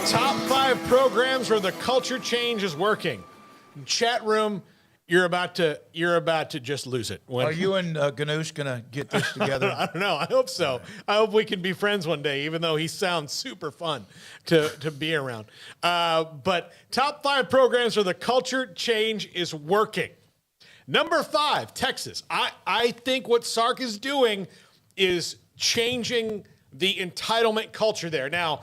Top 5 programs where the culture change is working. Chat room, you're about to just lose it. Are you and Ganoush going to get this together? I don't know. I hope so. Right. I hope we can be friends one day, even though he sounds super fun to be around. But top 5 programs where the culture change is working. Number 5, Texas. I think what Sark is doing is changing the entitlement culture there. Now,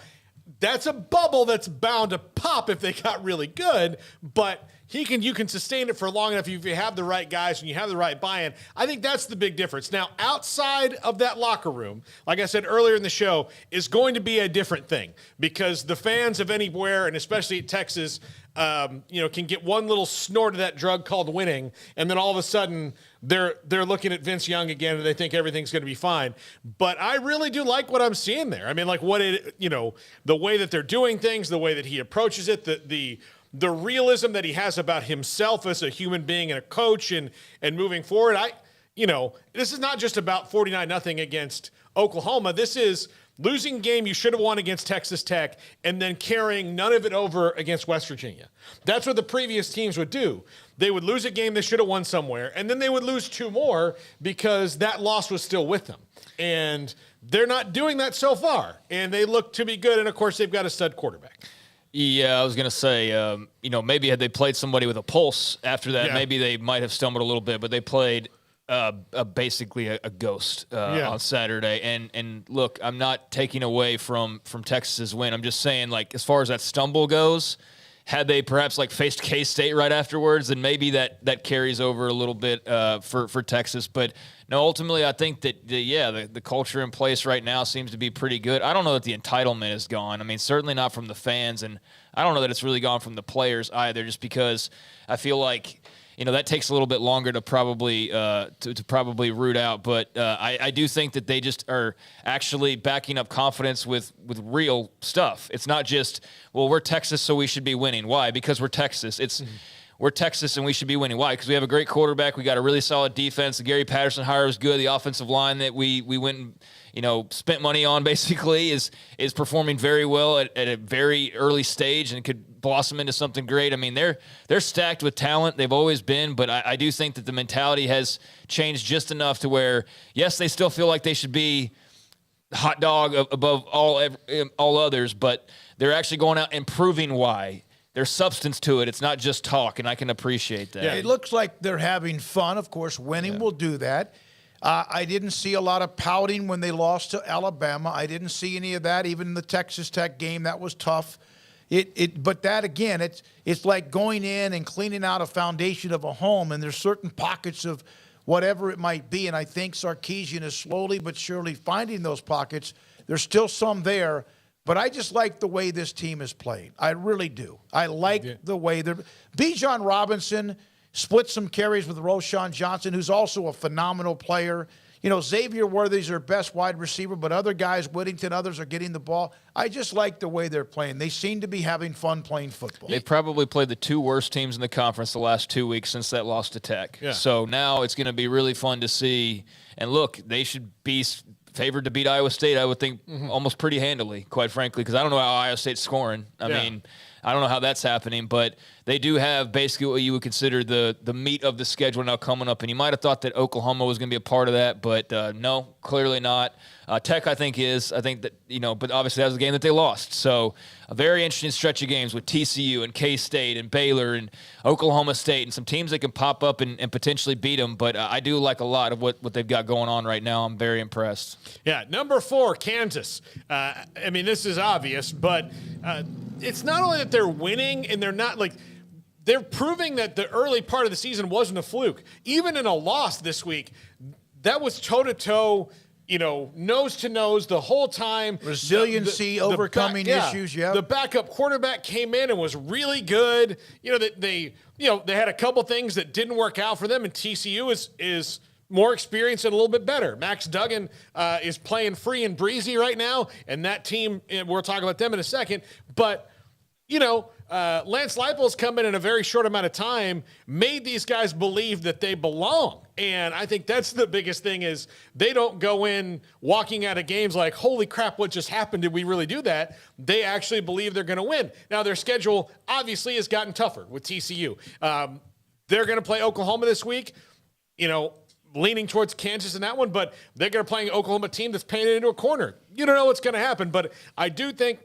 that's a bubble that's bound to pop if they got really good, but you can sustain it for long enough if you have the right guys and you have the right buy-in. I think that's the big difference. Now, outside of that locker room, like I said earlier in the show, is going to be a different thing because the fans of anywhere, and especially at Texas, can get one little snort of that drug called winning, and then all of a sudden they're looking at Vince Young again and they think everything's going to be fine. But I really do like what I'm seeing there. I mean, like the way that they're doing things, the way that he approaches it, the realism that he has about himself as a human being and a coach and moving forward. This is not just about 49-0 against Oklahoma. This is losing game you should have won against Texas Tech and then carrying none of it over against West Virginia. That's what the previous teams would do. They would lose a game they should have won somewhere, and then they would lose 2 more because that loss was still with them. And they're not doing that so far, and they look to be good, and, of course, they've got a stud quarterback. Yeah, I was going to say, maybe had they played somebody with a pulse after that, maybe they might have stumbled a little bit, but they played basically a ghost on Saturday. And look, I'm not taking away from Texas's win. I'm just saying, like, as far as that stumble goes, had they perhaps faced K-State right afterwards, then maybe that carries over a little bit for Texas. But no, ultimately, I think that the culture in place right now seems to be pretty good. I don't know that the entitlement is gone. I mean, certainly not from the fans, and I don't know that it's really gone from the players either. Just because I feel like that takes a little bit longer to probably probably root out. But I do think that they just are actually backing up confidence with real stuff. It's not just, well, we're Texas, so we should be winning. Why? Because we're Texas. It's we're Texas, and we should be winning. Why? Because we have a great quarterback. We got a really solid defense. The Gary Patterson hire was good. The offensive line that we went and spent money on basically is performing very well at a very early stage and could blossom into something great. I mean, they're stacked with talent. They've always been, but I do think that the mentality has changed just enough to where, yes, they still feel like they should be hot dog above all others, but they're actually going out and proving why. There's substance to it. It's not just talk, and I can appreciate that. Yeah, it looks like they're having fun. Of course, winning will do that. I didn't see a lot of pouting when they lost to Alabama. I didn't see any of that. Even in the Texas Tech game, that was tough. But that, again, it's like going in and cleaning out a foundation of a home, and there's certain pockets of whatever it might be, and I think Sarkisian is slowly but surely finding those pockets. There's still some there. But I just like the way this team is playing. I really do. I like the way they're – Bijan Robinson split some carries with Roschon Johnson, who's also a phenomenal player. Xavier Worthy's their best wide receiver, but other guys, Whittington, others are getting the ball. I just like the way they're playing. They seem to be having fun playing football. They've probably played the 2 worst teams in the conference the last 2 weeks since that loss to Tech. Yeah. So now it's going to be really fun to see. And look, they should be – favored to beat Iowa State, I would think, almost pretty handily, quite frankly, because I don't know how Iowa State's scoring. I mean, I don't know how that's happening, but they do have basically what you would consider the meat of the schedule now coming up, and you might have thought that Oklahoma was going to be a part of that, but no, clearly not. Tech, I think, is. I think that, but obviously that was a game that they lost. So a very interesting stretch of games with TCU and K-State and Baylor and Oklahoma State and some teams that can pop up and potentially beat them. But I do like a lot of what they've got going on right now. I'm very impressed. Yeah, number 4, Kansas. This is obvious, but it's not only that they're winning and they're not they're proving that the early part of the season wasn't a fluke. Even in a loss this week, that was toe-to-toe, nose to nose the whole time. Resiliency, overcoming issues. Yeah. The backup quarterback came in and was really good. They had a couple things that didn't work out for them, and TCU is more experienced and a little bit better. Max Duggan is playing free and breezy right now, and that team, we'll talk about them in a second, but Lance Leipold's come in a very short amount of time, made these guys believe that they belong. And I think that's the biggest thing is they don't go in walking out of games like, holy crap, what just happened? Did we really do that? They actually believe they're going to win. Now, their schedule obviously has gotten tougher with TCU. They're going to play Oklahoma this week, leaning towards Kansas in that one, but they're going to play an Oklahoma team that's painted into a corner. You don't know what's going to happen, but I do think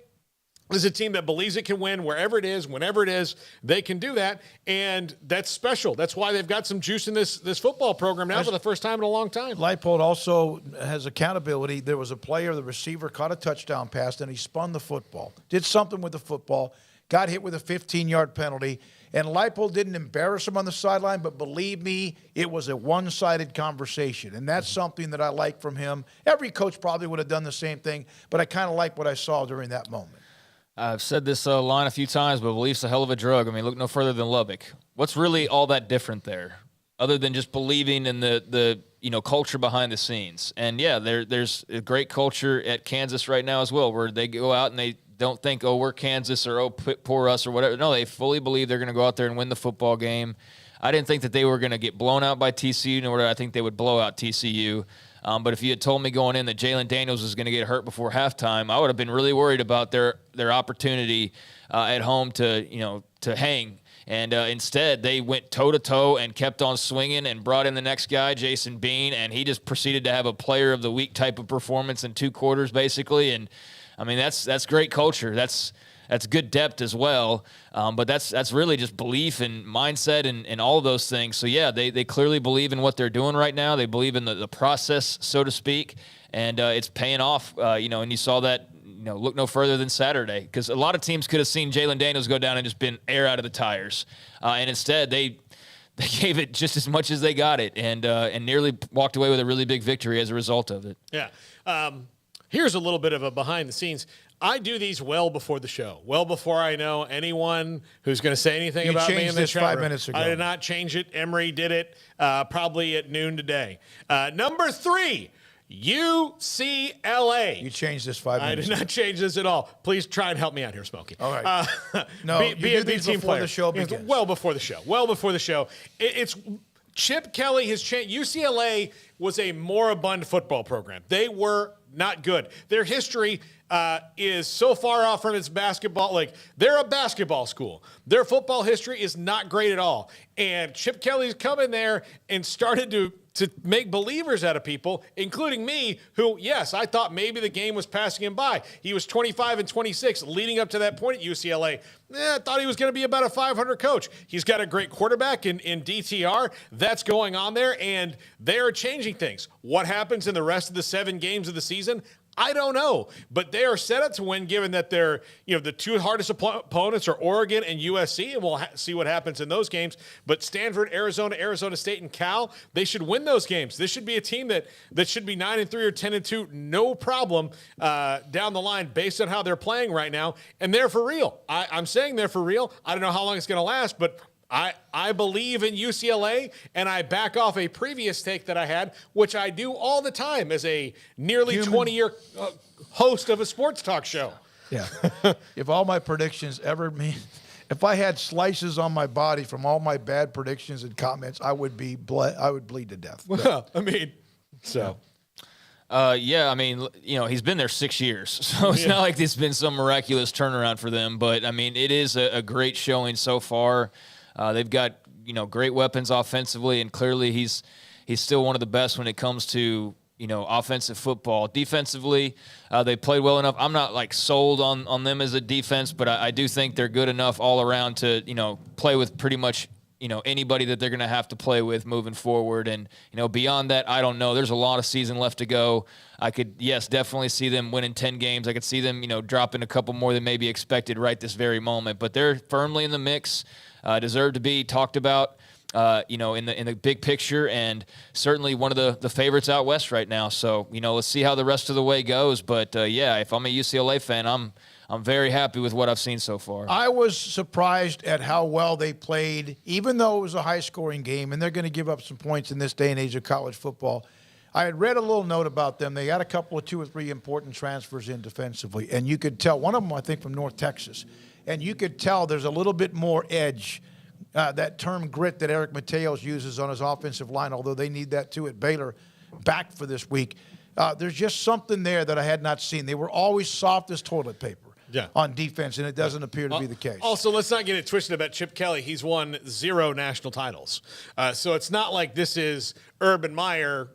this is a team that believes it can win wherever it is, whenever it is, they can do that, and that's special. That's why they've got some juice in this football program now for the first time in a long time. Leipold also has accountability. There was a player, the receiver, caught a touchdown pass, and he spun the football, did something with the football, got hit with a 15-yard penalty, and Leipold didn't embarrass him on the sideline, but believe me, it was a one-sided conversation, and that's something that I like from him. Every coach probably would have done the same thing, but I kind of like what I saw during that moment. I've said this line a few times, but belief's a hell of a drug. I mean, look no further than Lubbock. What's really all that different there, other than just believing in the culture behind the scenes? And yeah, there's a great culture at Kansas right now as well, where they go out and they don't think, oh, we're Kansas or oh, poor us or whatever. No, they fully believe they're going to go out there and win the football game. I didn't think that they were going to get blown out by TCU, nor did I think they would blow out TCU. But if you had told me going in that Jalen Daniels was going to get hurt before halftime, I would have been really worried about their opportunity at home to hang. And instead, they went toe-to-toe and kept on swinging and brought in the next guy, Jason Bean, and he just proceeded to have a player of the week type of performance in 2 quarters, basically. And, I mean, that's great culture. That's good depth as well. But that's really just belief and mindset and all of those things. So, yeah, they clearly believe in what they're doing right now. They believe in the process, so to speak, and it's paying off, and you saw that, look no further than Saturday, because a lot of teams could have seen Jalen Daniels go down and just been air out of the tires. And instead, they gave it just as much as they got it and nearly walked away with a really big victory as a result of it. Yeah. Here's a little bit of a behind the scenes. I do these well before the show, well before I know anyone who's going to say anything about me in the chat room. 5 minutes ago. I did not change it. Emery did it probably at noon today. Number 3, UCLA. You changed this 5 minutes I did not change this at all. Please try and help me out here, Smokey. All right. Be a team player. The show begins. Well before the show. Well before the show. It's Chip Kelly has changed. UCLA was a moribund football program. They were not good. Their history is so far off from its basketball. Like, they're a basketball school. Their football history is not great at all. And Chip Kelly's come in there and started to make believers out of people, including me, who, yes, I thought maybe the game was passing him by. He was 25-26 leading up to that point at UCLA. I thought he was going to be about a 500 coach. He's got a great quarterback in DTR. That's going on there, and they are changing things. What happens in the rest of the 7 games of the season? I don't know, but they are set up to win, given that they're, the 2 hardest opponents are Oregon and USC, and we'll see what happens in those games. But Stanford, Arizona, Arizona State, and Cal, they should win those games. This should be a team that should be 9-3 or 10-2, no problem down the line based on how they're playing right now, and they're for real. I'm saying they're for real. I don't know how long it's going to last, but I believe in UCLA, and I back off a previous take that I had, which I do all the time as a nearly 20-year host of a sports talk show. Yeah. If all my predictions ever mean, if I had slices on my body from all my bad predictions and comments, I would bleed to death. Well, I mean, so. Yeah, I mean, he's been there 6 years, so it's not like it's been some miraculous turnaround for them. But, I mean, it is a great showing so far. They've got, great weapons offensively, and clearly he's still one of the best when it comes to, offensive football. Defensively, they played well enough. I'm not, sold on them as a defense, but I do think they're good enough all around to, play with pretty much, anybody that they're going to have to play with moving forward. And, beyond that, I don't know. There's a lot of season left to go. I could, definitely see them winning 10 games. I could see them, dropping a couple more than maybe expected right this very moment. But they're firmly in the mix. Deserve to be talked about, in the big picture, and certainly one of the favorites out west right now. So, let's see how the rest of the way goes. But, if I'm a UCLA fan, I'm very happy with what I've seen so far. I was surprised at how well they played, even though it was a high-scoring game, and they're going to give up some points in this day and age of college football. I had read a little note about them. They got a couple of 2 or 3 important transfers in defensively, and you could tell, one of them, I think, from North Texas, and you could tell there's a little bit more edge that term grit that Eric Mateos uses on his offensive line, although they need that too at Baylor, back for this week. There's just something there that I had not seen. They were always soft as toilet paper on defense, and it doesn't appear to be the case. Also, let's not get it twisted about Chip Kelly. He's won 0 national titles. So it's not like this is Urban Meyer,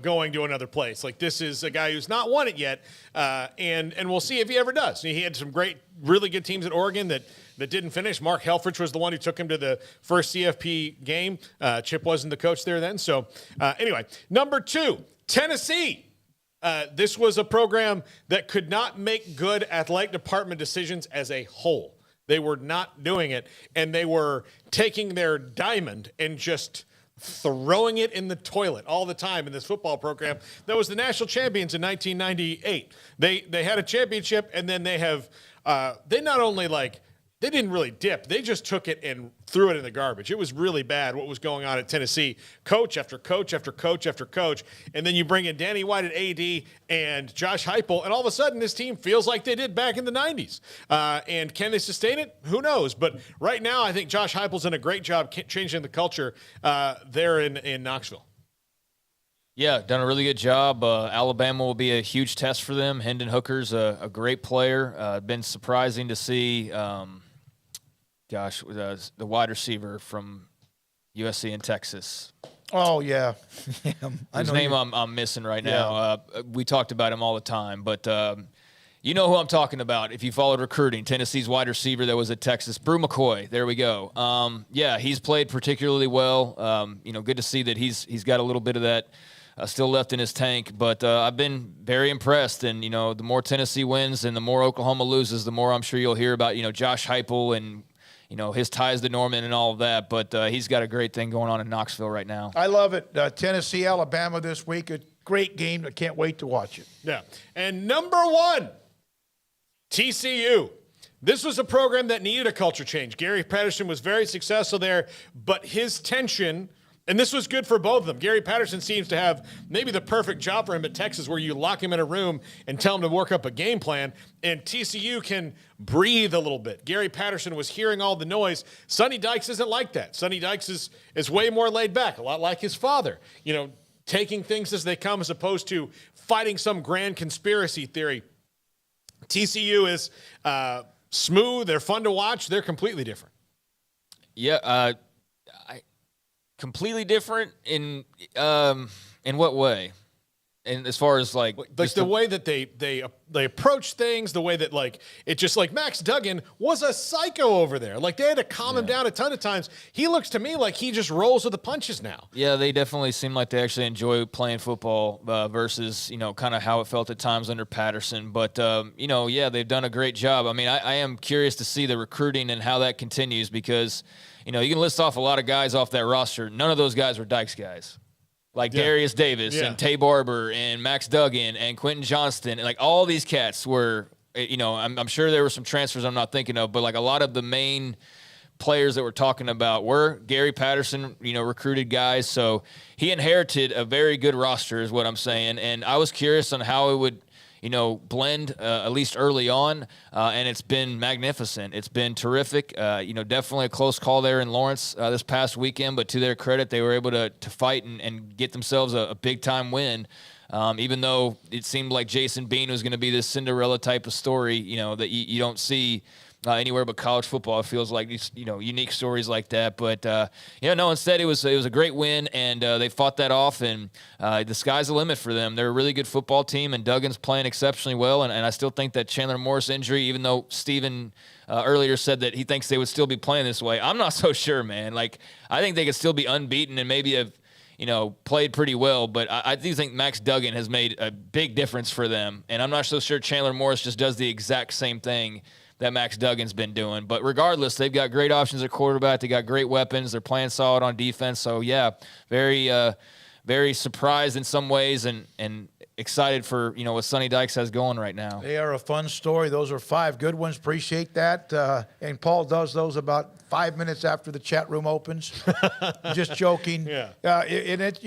going to another place. Like, this is a guy who's not won it yet, and we'll see if he ever does. He had some really good teams at Oregon that didn't finish. Mark Helfrich was the one who took him to the first CFP game. Chip wasn't the coach there then. So anyway, number 2, Tennessee. This was a program that could not make good athletic department decisions as a whole. They were not doing it, and they were taking their diamond and just throwing it in the toilet all the time in this football program that was the national champions in 1998. They had a championship, and then they not only they didn't really dip. They just took it and threw it in the garbage. It was really bad what was going on at Tennessee. Coach after coach after coach after coach. And then you bring in Danny White at AD and Josh Heupel, and all of a sudden this team feels like they did back in the 90s. And can they sustain it? Who knows? But right now I think Josh Heupel's done a great job changing the culture there in Knoxville. Yeah, done a really good job. Alabama will be a huge test for them. Hendon Hooker's a great player. Been surprising to see the wide receiver from USC in Texas. Oh, yeah. His name I'm missing right now. We talked about him all the time, but you know who I'm talking about if you followed recruiting. Tennessee's wide receiver that was at Texas, Brew McCoy. There we go. He's played particularly well. Good to see that he's got a little bit of that still left in his tank, but I've been very impressed. And, the more Tennessee wins and the more Oklahoma loses, the more I'm sure you'll hear about, Josh Heupel and, his ties to Norman and all of that. But he's got a great thing going on in Knoxville right now. I love it. Tennessee, Alabama this week. A great game. I can't wait to watch it. Yeah. And number 1, TCU. This was a program that needed a culture change. Gary Patterson was very successful there, but his tension, and this was good for both of them. Gary Patterson seems to have maybe the perfect job for him at Texas, where you lock him in a room and tell him to work up a game plan, and TCU can breathe a little bit. Gary Patterson was hearing all the noise. Sonny Dykes isn't like that. Sonny Dykes is way more laid back, a lot like his father, taking things as they come as opposed to fighting some grand conspiracy theory. TCU is smooth. They're fun to watch. They're completely different. Yeah, completely different in what way? And as far as the way that they approach things, the way that it just Max Duggan was a psycho over there. They had to calm him down a ton of times. He looks to me like he just rolls with the punches now. Yeah, they definitely seem like they actually enjoy playing football versus kind of how it felt at times under Patterson. But they've done a great job. I mean, I am curious to see the recruiting and how that continues because you can list off a lot of guys off that roster. None of those guys were Dykes guys. Darius Davis and Tay Barber and Max Duggan and Quentin Johnston. All these cats were, I'm sure there were some transfers I'm not thinking of, but a lot of the main players that we're talking about were Gary Patterson, recruited guys. So he inherited a very good roster is what I'm saying. And I was curious on how it would, blend at least early on, and it's been magnificent. It's been terrific. Definitely a close call there in Lawrence this past weekend, but to their credit, they were able to fight and get themselves a big-time win, even though it seemed like Jason Bean was going to be this Cinderella type of story, that you don't see anywhere but college football. It feels like these, unique stories like that. But instead it was a great win, and they fought that off, and the sky's the limit for them. They're a really good football team, and Duggan's playing exceptionally well. And I still think that Chandler Morris injury, even though Steven earlier said that he thinks they would still be playing this way, I'm not so sure, man. I think they could still be unbeaten and maybe have played pretty well, but I do think Max Duggan has made a big difference for them, and I'm not so sure Chandler Morris just does the exact same thing that Max Duggan's been doing. But regardless, they've got great options at quarterback. They got great weapons. They're playing solid on defense. So, yeah, very, very surprised in some ways and excited for, what Sonny Dykes has going right now. They are a fun story. Those are 5 good ones. Appreciate that. And Paul does those about 5 minutes after the chat room opens. Just joking. Yeah. And